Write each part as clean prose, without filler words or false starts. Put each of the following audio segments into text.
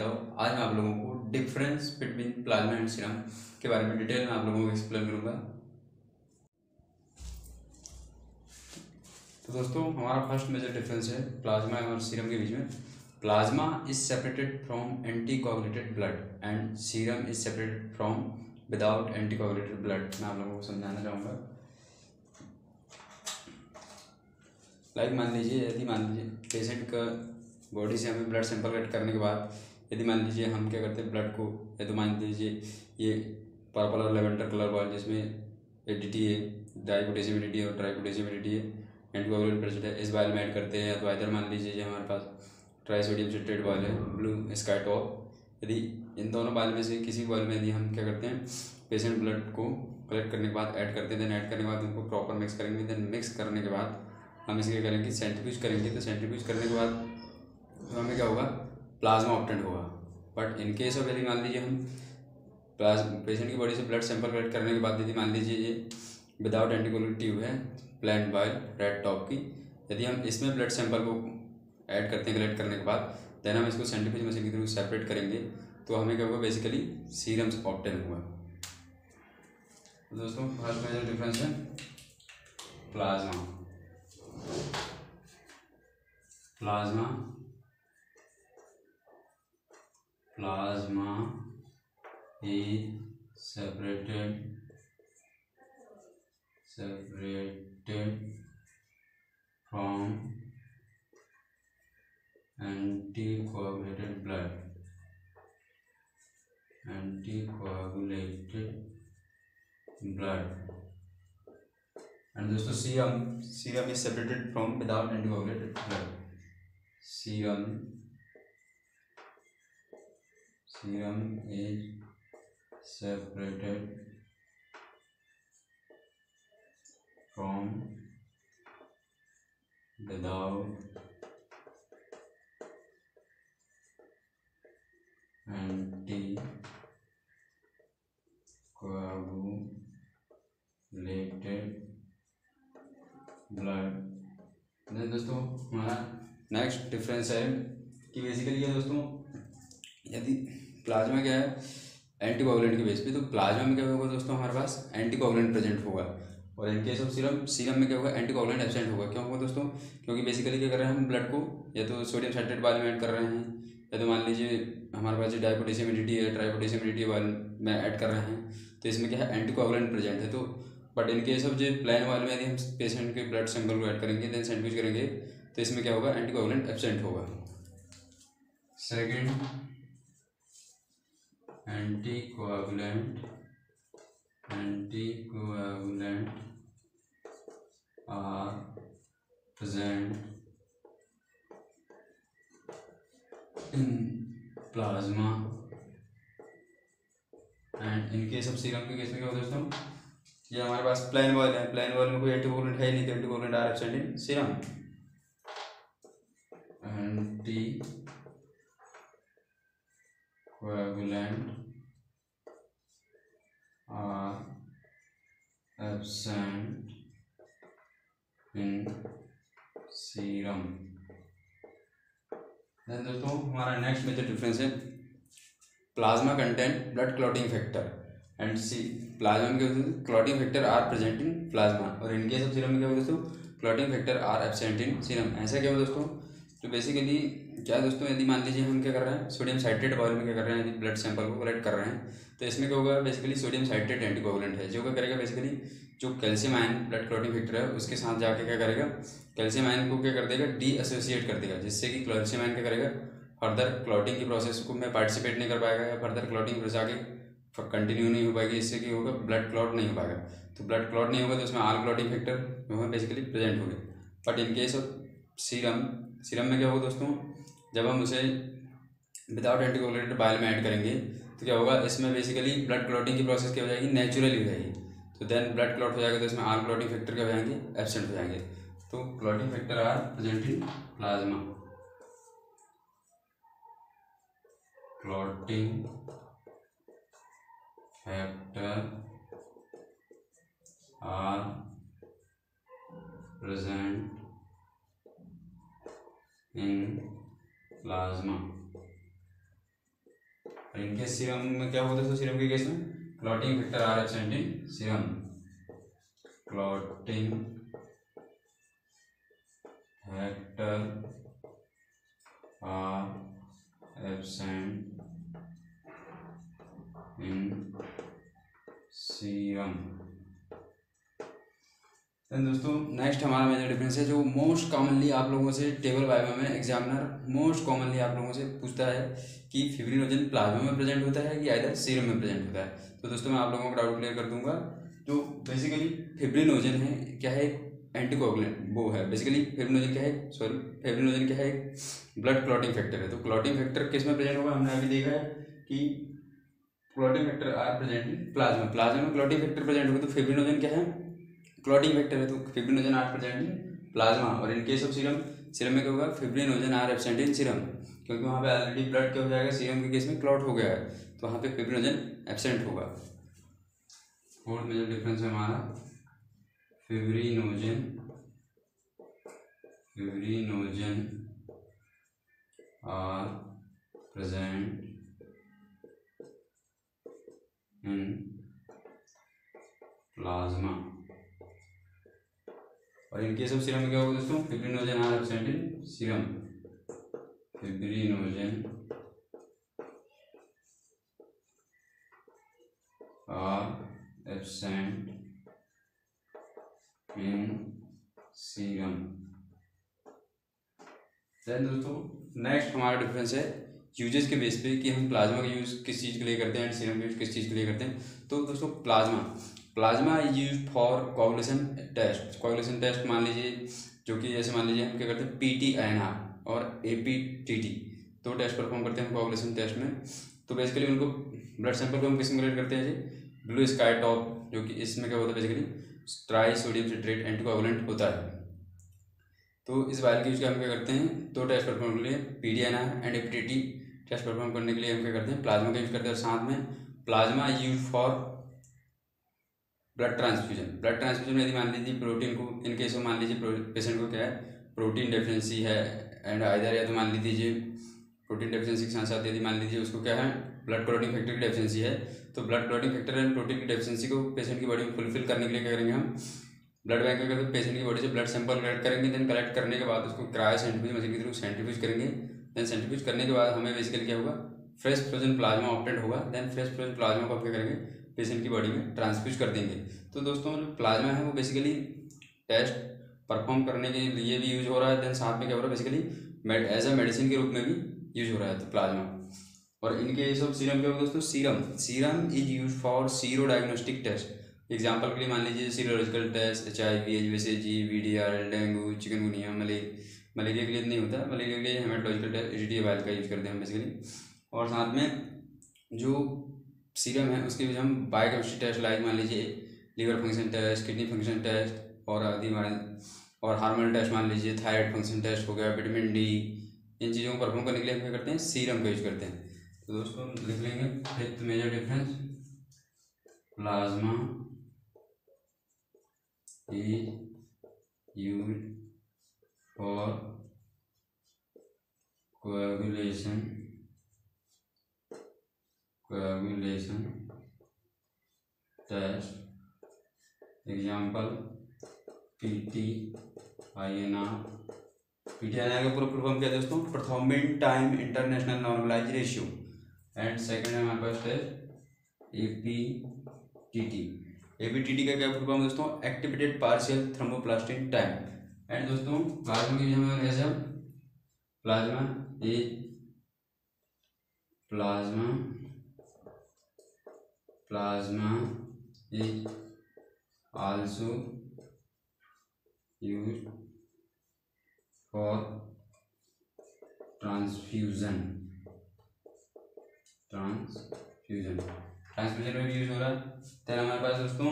यादव। आज मैं आप लोगों को difference between plasma and serum के बारे में डिटेल में आप लोगों को एक्सप्लेन करूंगा। तो दोस्तों, हमारा फर्स्ट मेजर डिफरेंस है प्लाज्मा और सीरम के बीच में। Plasma is separated from anticoagulated blood and serum is separated from without anticoagulated blood. मैं आप लोगों को समझाना चाहूँगा। मान लीजिए पेशेंट का बॉडी से हमें ब्लड सैंपल कलेक्ट करने के बाद यदि मान लीजिए हम क्या करते हैं ब्लड को, या तो मान लीजिए ये पर्पल और लेवेंडर कलर वाला जिसमें एडिटी है, डाइपोटेशियम एडिटी है और ट्राइपोटेशियम एडिटी है, एंटीकोगुलेंट प्रेजेंट है, इस वायल में ऐड करते हैं। या तो इधर मान लीजिए हमारे पास ट्राइसोडियम सिट्रेट वायल है, ब्लू स्काई टॉप। यदि इन दोनों वायल में से किसी वायल में यदि हम क्या करते हैं पेशेंट ब्लड को कलेक्ट करने के बाद ऐड करते हैं, देन ऐड करने के बाद उनको प्रॉपर मिक्स करेंगे। देन मिक्स करने के बाद हम इसे क्या करेंगे, सेंट्रीफ्यूज करेंगे। तो सेंट्रीफ्यूज करने के बाद तो हमें क्या होगा, प्लाज्मा ऑब्टेंड होगा। बट इन केस ऑफ यदि मान लीजिए हम पेशेंट की बॉडी से ब्लड सैंपल कलेक्ट करने के बाद यदि मान लीजिए ये विदाउट एंटीकोगुलेंट ट्यूब है, प्लान वायल रेड टॉप की, यदि हम इसमें ब्लड सैंपल को ऐड करते हैं कलेक्ट करने के बाद, देन हम इसको सेंट्रीफ्यूज मशीन के थ्रू सेपरेट करेंगे। तो हमें क्या होगा, बेसिकली सीरम्स ऑब्टेन होगा। तो दोस्तों, फर्स्ट मेजर डिफरेंस है plasma is separated from anticoagulated blood and दोस्तों serum is separated from without anticoagulated blood. Serum is separated from without anticoagulated blood. Then दोस्तों, हमारा नेक्स्ट डिफरेंस है कि बेसिकली ये दोस्तों, यदि प्लाज्मा क्या है एंटीकोगुलेंट के बेस पे, तो प्लाज्मा में क्या होगा दोस्तों, हमारे पास एंटीकोगुलेंट प्रेजेंट होगा। और इन केस ऑफ सीरम में क्या होगा, एंटीकोगुलेंट एब्सेंट होगा। क्यों होगा दोस्तों, क्योंकि बेसिकली क्या कर रहे हैं हम ब्लड को या तो सोडियम साइट्रेट वाले में ऐड कर रहे हैं, या तो मान लीजिए हमारे पास जो डाइपोटेशियम एडिटी है, ट्राइपोटेशियम एडिटी वाले में ऐड कर रहे हैं। तो इसमें क्या है, एंटीकोगुलेंट प्रेजेंट है। तो बट इन केस ऑफ जो प्लान वाले में यदि हम पेशेंट के ब्लड सैंपल को ऐड करेंगे, देन सेंट्रीफ्यूज करेंगे, तो इसमें क्या होगा, एंटीकोगुलेंट एब्सेंट होगा। Second, anticoagulant are present in plasma and in case of serum के केस में क्या होगा दोस्तों, ये हमारे पास प्लेन वॉल है, प्लेन वॉल में कोई एंटीकोगुलेंट है ही नहीं, तो anticoagulant are absent in serum. Anticoagulant are absent in serum. Then दोस्तों, हमारा नेक्स्ट मेजर डिफरेंस है plasma content blood clotting factor and plasma में क्या होता है, clotting factor are present in plasma. और इन केस ऑफ सीरम में क्या होगा दोस्तों, clotting factor are absent in serum. ऐसा क्या हो दोस्तों, तो बेसिकली क्या दोस्तों, यदि मान लीजिए हम क्या कर रहे हैं सोडियम साइट्रेट वाले में क्या कर रहे हैं, यदि ब्लड सैंपल को कलेक्ट कर रहे हैं, तो इसमें क्या होगा, बेसिकली सोडियम साइट्रेट एंटीकोगुलेंट है, जो क्या करेगा, बेसिकली जो calcium ion blood clotting factor है उसके साथ जाके क्या करेगा, कैल्शियम आयन को क्या कर देगा, डी एसोसिएट कर देगा, जिससे कि कैल्शियम आयन क्या करेगा, फर्दर क्लॉटिंग की प्रोसेस को में पार्टिसिपेट नहीं कर पाएगा, या फर्दर क्लॉटिंग प्रोसेस आगे कंटिन्यू नहीं हो पाएगी, इससे क्या होगा, ब्लड क्लॉट नहीं हो पाएगा। तो ब्लड क्लॉट नहीं होगा तो उसमें आल क्लॉटिंग फैक्टर वहाँ बेसिकली प्रेजेंट हो गए। But in case of serum में क्या होगा दोस्तों, जब हम उसे विदाउट एंटीकोगुलेंट बाइल में ऐड करेंगे, तो क्या होगा, इसमें बेसिकली ब्लड क्लॉटिंग की प्रोसेस क्या हो जाएगी, नेचुरली हो जाएगी। तो देन ब्लड क्लॉट हो जाएगा, तो इसमें आल क्लॉटिंग फैक्टर क्या हो जाएंगे, एब्सेंट हो जाएंगे। तो clotting factor are present in plasma. Clotting factor are present in plasma. Serum में क्या होता है दोस्तों, सीरम के केस में clotting factor are absent in serum, clotting factor are absent in serum. दोस्तों नेक्स्ट हमारा मेजर डिफरेंस है जो मोस्ट कॉमनली आप लोगों से टेबल वाइवा में एग्जामिनर मोस्ट कॉमनली आप लोगों से पूछता है कि फिब्रिनोजन प्लाज्मा में प्रेजेंट होता है कि आइदर सीरम में प्रेजेंट होता है। तो दोस्तों मैं आप लोगों को डाउट क्लियर कर दूंगा। जो बेसिकली फिब्रिनोजन है क्या है, एंटीकोगुलेंट वो है। बेसिकली फिब्रिनोजन क्या है, सॉरी फिब्रिनोजन क्या है, ब्लड क्लॉटिंग फैक्टर है। तो क्लॉटिंग फैक्टर किस में प्रेजेंट होगा, हमने अभी देखा है कि clotting factor are present in plasma, plasma में क्लॉटिंग फैक्टर प्रेजेंट होगा। तो फिब्रिनोजन क्या है, क्लॉटिंग फैक्टर है। तो fibrinogen are present in plasma. और in case of serum, serum में क्या होगा, fibrinogen are absent in serum, क्योंकि वहाँ पे ऑलरेडी ब्लड क्या हो जाएगा, सीरम के केस में क्लॉट हो गया है, तो वहाँ पे फिब्रिनोजन एब्सेंट होगा। फोर्थ मेजर डिफरेंस है हमारा fibrinogen are present in plasma. और इन केस ऑफ सीरम में क्या होगा दोस्तों, fibrinogen are absent in serum, fibrinogen are absent in serum. Then दोस्तों नेक्स्ट हमारा डिफरेंस है यूजेस के बेस पे कि हम प्लाज्मा का यूज़ किस चीज़ के लिए करते हैं एंड सीरम का यूज़ किस चीज़ के लिए करते हैं। तो दोस्तों plasma is use for coagulation test. Coagulation test मान लीजिए जो कि जैसे मान लीजिए हम क्या करते हैं PTINR और APTT, दो टेस्ट परफॉर्म करते हैं हम कोगुलेशन टेस्ट में। तो बेसिकली उनको ब्लड सैंपल को हम किस में कलेक्ट करते हैं जी, ब्लू स्काई टॉप, जो कि इसमें क्या होता है basically try sodium citrate anticoagulant होता है। तो इस वायल के यूज हम क्या करते हैं, दो टेस्ट परफॉर्म के लिए PTINR and APTT test perform करने के लिए हम क्या करते हैं, प्लाज्मा का यूज करते हैं। और साथ में plasma use for blood transfusion. Blood transfusion में यदि मान लीजिए प्रोटीन को, इन केस में मान लीजिए पेशेंट को क्या है, प्रोटीन डेफिशिएंसी है एंड आइदर, या तो मान लीजिए प्रोटीन डेफिशिएंसी के साथ साथ यदि मान लीजिए उसको क्या है, ब्लड क्लॉटिंग फैक्टर की डेफिशिएंसी है। तो blood clotting factor and protein की डेफिशिएंसी को पेशेंट की बॉडी में फुलफिल करने के लिए क्या करेंगे, हम ब्लड बैंक में करके पेशेंट की बॉडी से ब्लड सैंपल कलेक्ट करेंगे। देन कलेक्ट करने के बाद उसको क्रायो सेंट्रीफ्यूज मशीन के थ्रू सेंट्रीफ्यूज करेंगे। देन सेंट्रीफ्यूज करने के बाद हमें बेसिकली क्या होगा, फ्रेश फ्रोजन प्लाज्मा ऑब्टेंड होगा। देन फ्रेश फ्रोजन प्लाज्मा को क्या करेंगे, पेशेंट की बॉडी में ट्रांसफ्यूज कर देंगे। तो दोस्तों जो प्लाज्मा है वो बेसिकली टेस्ट परफॉर्म करने के लिए भी यूज हो रहा है। देन साथ में क्या हो रहा है, बेसिकली एज अ मेडिसिन के रूप में भी यूज हो रहा है तो प्लाज्मा। और इनके केस ऑफ सीरम क्या होगा दोस्तों, serum is use for sero diagnostic test. Example के लिए मान लीजिए serological test, HIV, HBsAg, VDR, dengue, chikungunya, malaria के लिए नहीं होता, मलेरिया के लिए हेमेटोलॉजिकल टेस्ट HDA वायल का यूज करते हैं हम बेसिकली। और साथ में जो सीरम है उसके भी हम बायोकेमिस्ट्री टेस्ट लाइक मान लीजिए liver function test, kidney function test और आदि, और हार्मोनल टेस्ट मान लीजिए थायराइड फंक्शन टेस्ट हो गया, विटामिन D, इन चीज़ों को परफॉर्म करने के लिए हम क्या करते हैं, सीरम का यूज करते हैं। तो दोस्तों हम लिख लेंगे fifth major difference, plasma is used for coagulation test. Example PTINR का पूरा फुल फॉर्म क्या है दोस्तों, performant time international normalize ratio. And second है हमारे पास टेस्ट APTT का क्या फुल फॉर्म दोस्तों, activated partial thromboplastin time. And दोस्तों प्लाज्मा की हमें कैसे, plasma is also used for transfusion में भी यूज हो रहा है। फिर हमारे पास दोस्तों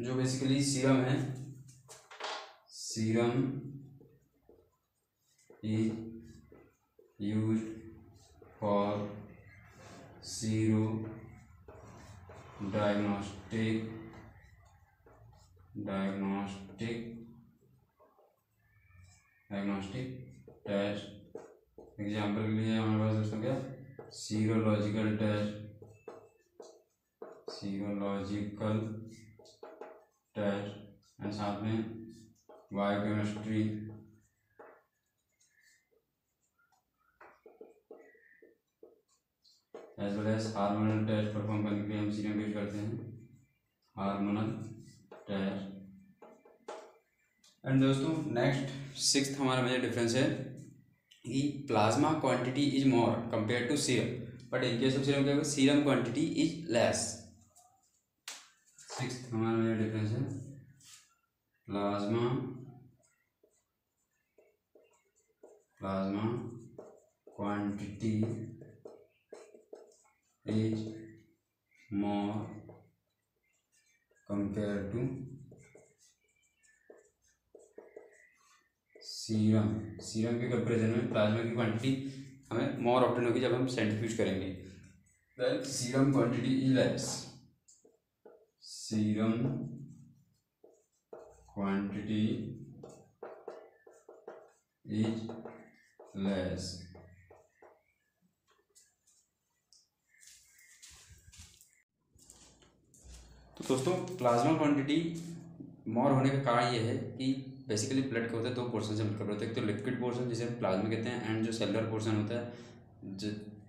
जो बेसिकली सीरम है, serum is used for sero diagnostic test. Example के लिए हमारे पास दोस्तों क्या, serological test, serological test and साथ में biochemistry as well as hormonal test perform करने के लिए हम सीरम यूज करते हैं, हार्मोनल टेस्ट। एंड दोस्तों नेक्स्ट सिक्स्थ हमारा मेजर डिफरेंस है कि plasma quantity is more compare to serum, but in case of serum क्या होगा, serum quantity is less. Sixth हमारा मेजर डिफरेंस है plasma quantity is more compare to serum के comparison में plasma की क्वांटिटी हमें मोर ऑप्टेन होगी जब हम सेंट्रीफ्यूज करेंगे। Then serum quantity is less, serum quantity is less. तो दोस्तों प्लाज्मा क्वांटिटी मोर होने का कारण ये है कि बेसिकली ब्लड के होते हैं दो पोर्शन से मिलकर होते हैं, एक तो लिक्विड पोर्शन जिसे हम प्लाज्मा कहते हैं, एंड जो सेलुलर पोर्शन होता है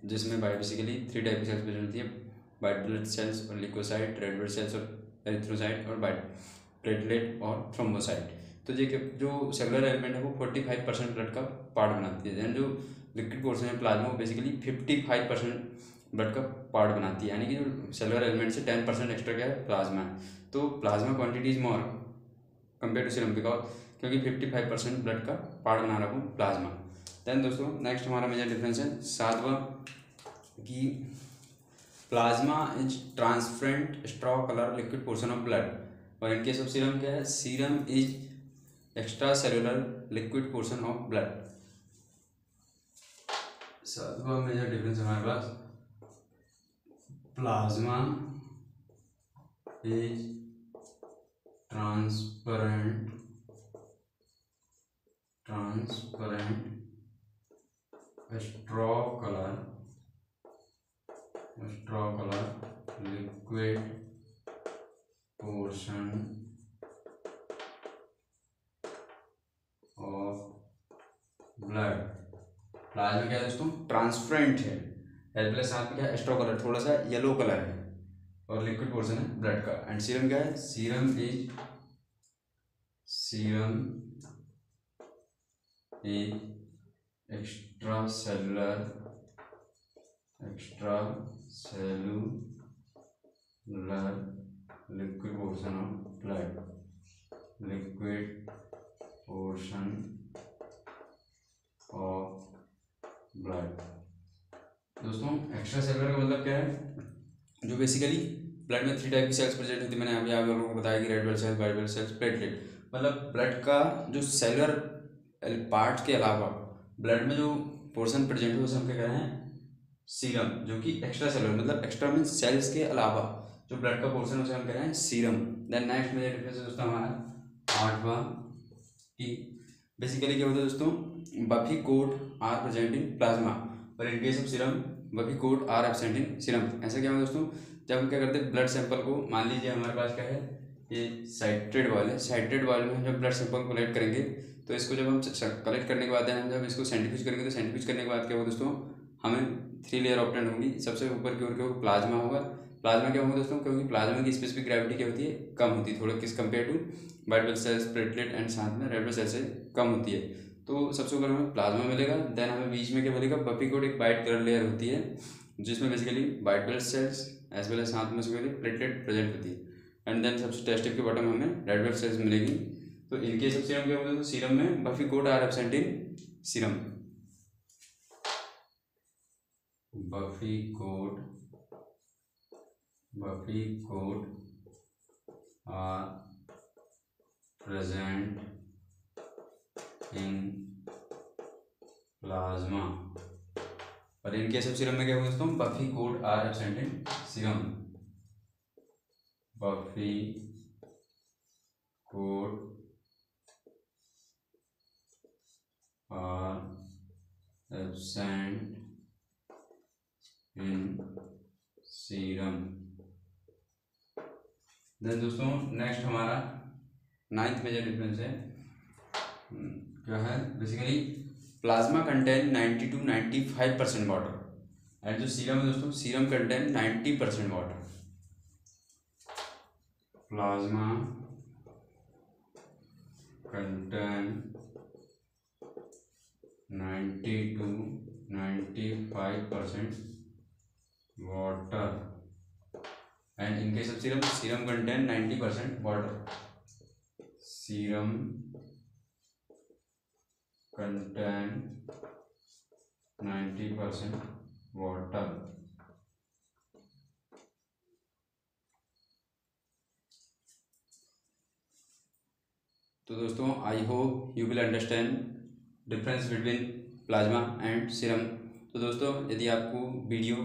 जिसमें बेसिकली 3 टाइप की सेल्स प्रेजेंट होती है, वाइट ब्लड सेल्स और लिकोसाइट, रेड ब्लड सेल्स और एरिथ्रोसाइट, और वाइट प्लेटलेट और थ्रोम्बोसाइट। तो जो सेलुलर एलिमेंट है वो 45% ब्लड का पार्ट बनाती है, एंड जो लिक्विड पोर्शन है प्लाज्मा वो बेसिकली 55% ब्लड का पार्ट बनाती है, यानी कि जो सेलुलर एलिमेंट से 10% एक्स्ट्रा क्या है, प्लाज्मा है। तो plasma quantity is more compare to serum because क्योंकि 55% ब्लड का पार्ट बना रहा हूँ प्लाज्मा। देन दोस्तों नेक्स्ट हमारा मेजर डिफरेंस है सातवां कि plasma is transparent straw colour liquid portion of blood, और इन केस ऑफ सीरम क्या है, serum is extracellular liquid portion of blood. सातवां मेजर डिफरेंस हमारे पास plasma is transparent straw colour liquid portion of blood. Plasma क्या है दोस्तों, transparent है, एज प्लस साथ में क्या है, स्ट्रॉ कलर थोड़ा सा येलो कलर है, और लिक्विड पोर्शन है ब्लड का। एंड सीरम क्या है, serum is extracellular liquid portion of blood, liquid portion of blood. दोस्तों एक्स्ट्रा सेलुलर का मतलब क्या है, जो बेसिकली ब्लड में 3 टाइप की सेल्स प्रेजेंट होती है, मैंने अभी आप लोगों को बताया कि red blood sales, white blood cells, platelet. मतलब ब्लड का जो सेलुलर पार्ट के अलावा ब्लड में जो पोर्शन प्रेजेंट है उसे हम क्या कह रहे हैं, सीरम, जो कि एक्स्ट्रा सेलुलर मतलब एक्स्ट्रा मीन सेल्स के अलावा जो ब्लड का पोर्शन है उसे हम कह रहे हैं serum. Then next major difference है दोस्तों हमारा आठवां कि बेसिकली क्या होता है दोस्तों, buffy coat are present in plasma, पर in case of serum buffy coat are absent in serum. ऐसा क्या है दोस्तों, जब हम क्या करते हैं ब्लड सैंपल को, मान लीजिए हमारे पास क्या है, ये साइट्रेट बॉयल है, साइट्रेट बॉयल में हम जब ब्लड सैंपल कलेक्ट करेंगे तो इसको जब हम कलेक्ट करने के बाद हम जब इसको सेंट्रीफ्यूज करेंगे तो सेंट्रीफ्यूज करने के बाद क्या होगा दोस्तों, हमें 3 लेयर ऑब्टेन होगी। सबसे ऊपर की ओर क्या होगा, प्लाज्मा होगा। प्लाज्मा क्या होगा दोस्तों, क्योंकि प्लाज्मा की स्पेसिफिक ग्रेविटी क्या होती है, कम होती है थोड़ा किस compare to white blood cells, platelet and साथ में रेड ब्लड सेल्स से कम होती है। तो सबसे ऊपर हमें प्लाज्मा मिलेगा, देन हमें बीच में क्या मिलेगा, बफी कोट, एक वाइट कलर लेयर होती है जिसमें basically white blood cells as well as साथ में प्लेटलेट प्रेजेंट होती है, एंड देन सबसे टेस्ट के बॉटम हमें रेड ब्लड सेल्स मिलेगी। तो इन केस ऑफ सीरम क्या होगा, तो सीरम में buffy coat are absent in serum, buffy coat are present in plasma, और इन केस ऑफ सीरम में क्या होगा दोस्तों, buffy coat are absent in serum, buffy coat are absent in serum. Then दोस्तों नेक्स्ट हमारा 9th major difference है, क्या है, basically plasma contain 90 to 95% water and जो सीरम है दोस्तों, serum contain 90% water. Plasma contain 90 to 95% water and in case of serum contain 90% water, serum contain 90% water। तो दोस्तों I hope you will understand difference between plasma and serum. तो दोस्तों यदि आपको video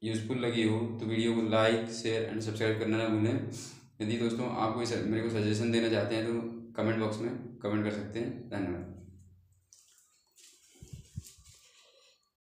useful लगी हो तो वीडियो को लाइक शेयर एंड सब्सक्राइब करना ना भूलें। यदि दोस्तों आप कोई मेरे को सजेशन देना चाहते हैं तो कमेंट बॉक्स में कमेंट कर सकते हैं। धन्यवाद।